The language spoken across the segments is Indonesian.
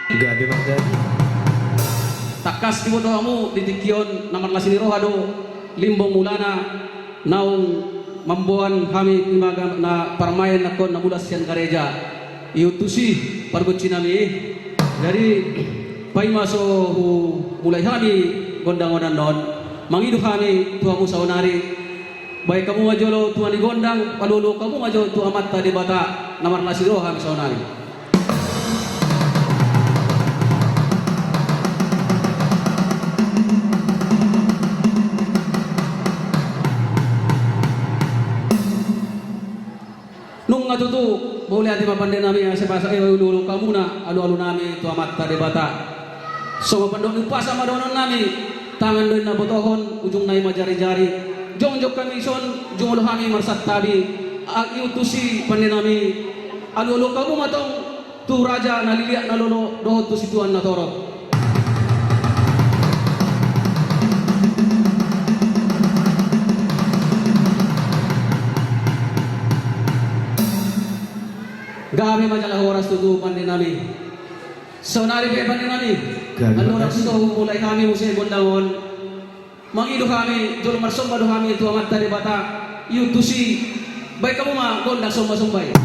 Gabi Magdadi. Takas di boto kamu ditikyon naman lasini rohado limbong mulana naung mambuan kami timaga na parmayan nakon na mula siyan gereja iutusi parguci nami dari paimaso mulai kami gondang-gondang non mangidu kami tuamu saunari baik kamu majolo tuan di gondang palulu kamu majolo tu amat tadi bata namar lasini roh kami saunari. Nung ngatutu boleh hati mapandai nami yang sepasa ulu kamu na alu nami tu amat tadi bata so mapandong upasa madonon nami tangan doin na botohon ujung nai majari-jari jong kami son jong ulu kami marsat tadi iutusi pandai nami alu kamu matong tu raja na liliak na lolo dohot tu situan na toro. Kami majalah oras tutu pandai nami. Sonari pe pandai nami. Anu orang sudah mulai kami usai gondangon. Mangidu kami jol marsomba do kami tu amat tadi bata. Yutusi baik kamu mah gondang somba-sombai.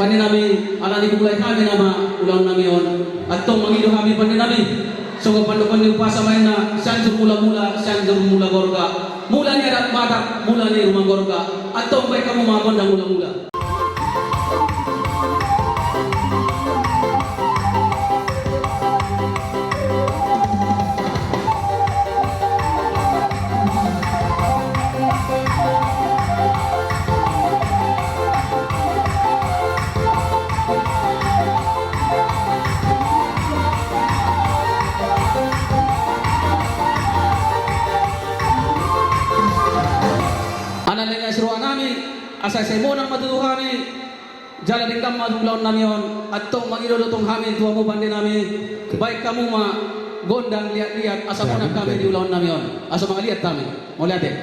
Pandai nami alani kulai kami nama ulang nami on atau mangido kami pandai nami so pandai upasa mainna sanjur mula gorga mula ni adat mata mula ni rumah gorga atau baik kamu magon dan mula asa semo nang matutu kami jalan dengkam madulaon nami on atau mangido tong kami tuamu pandai nami baik kamu mah gondang lihat-lihat asa mo kami di ulaon nami on asa mga lihat kami mau lihat deh.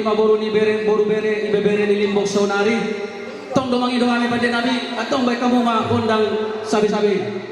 maboru ni bere boru bere ibebere ni limbong sonari. Tong domang idohami panjen nabi atong baik kamu ma kondang sabi-sabi.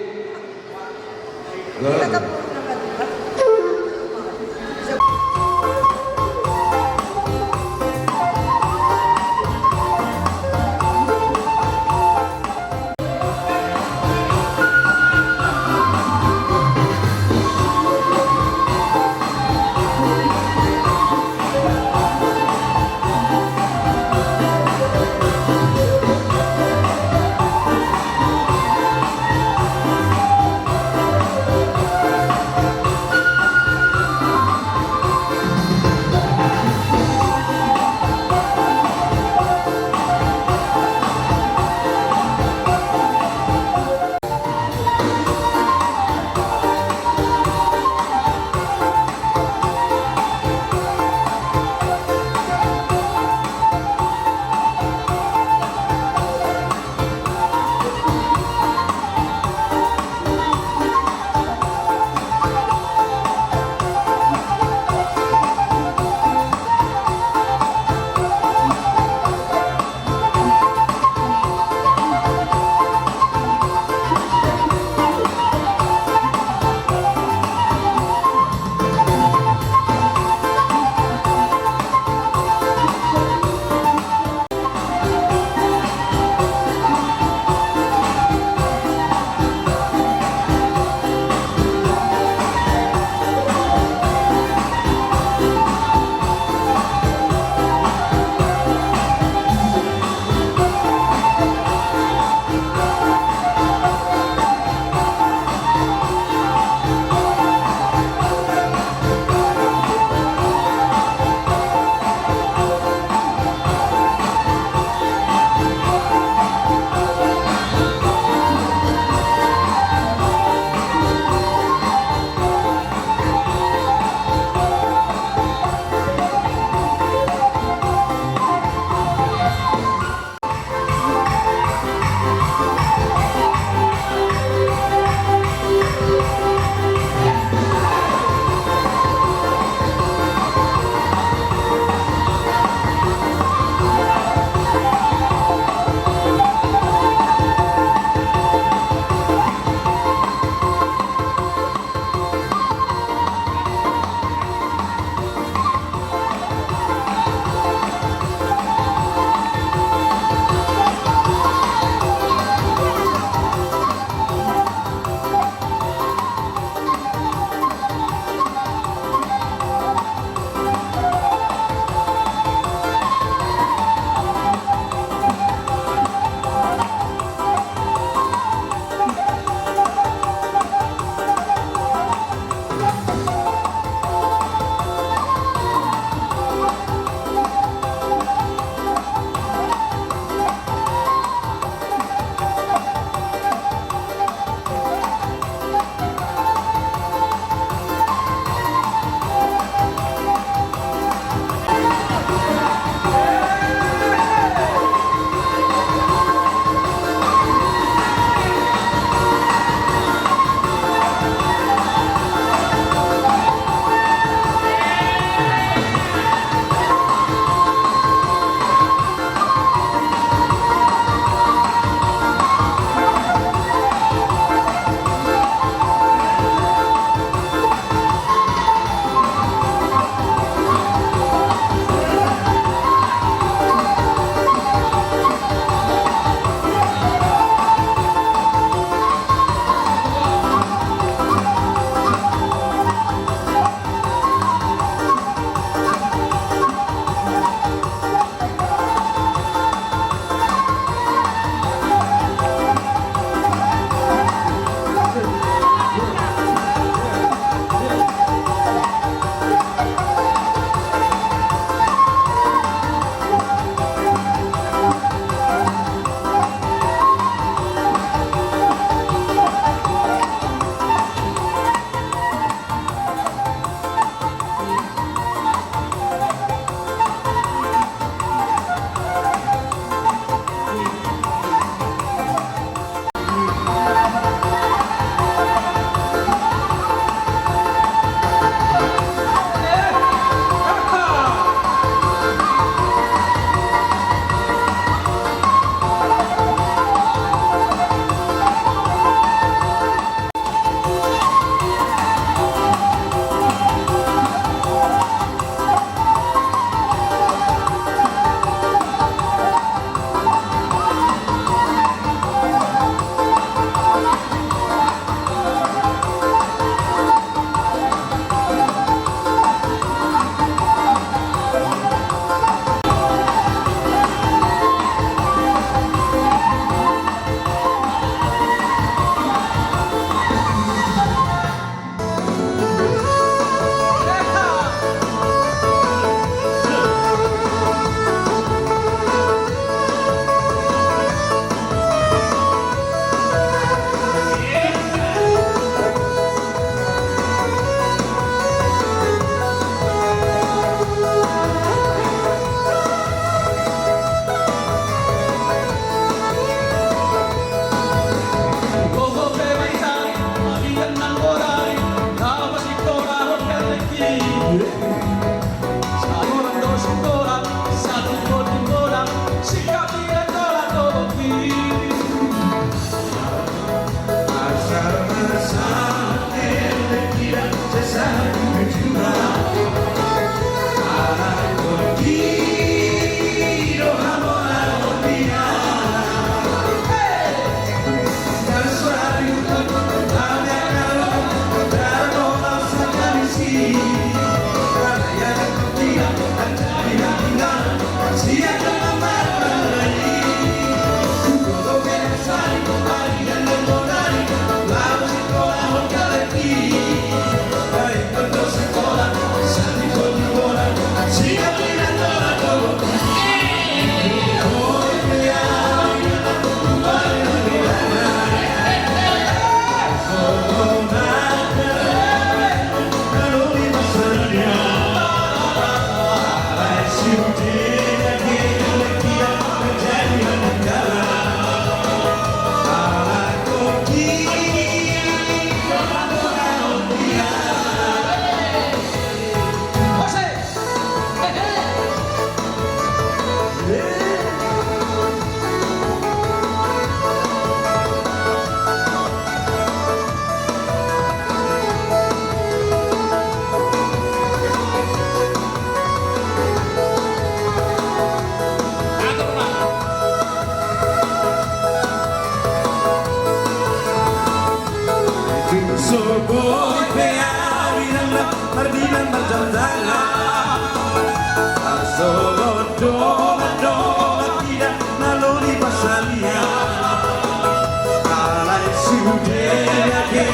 yakin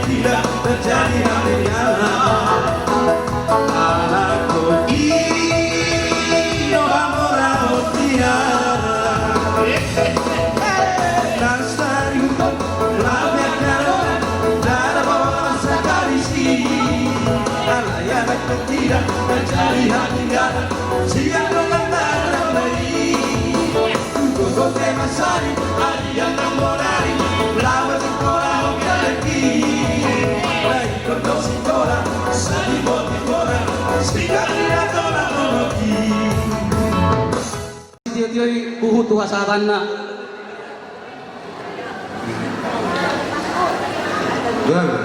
tidak terjadi hal-hal. Anakku io amore tiara Nasari la mia cara Nada bosa carisi Alaya tidak terjadi hal-hal. Siang mengantar bayi Kuko tema sari Adia namorari Lama sekolah lagi Baik berdosi kola Sadi boti kola Sekali atola monoki Tiyo-tiyo'y buhuto hasaran na. Gimana?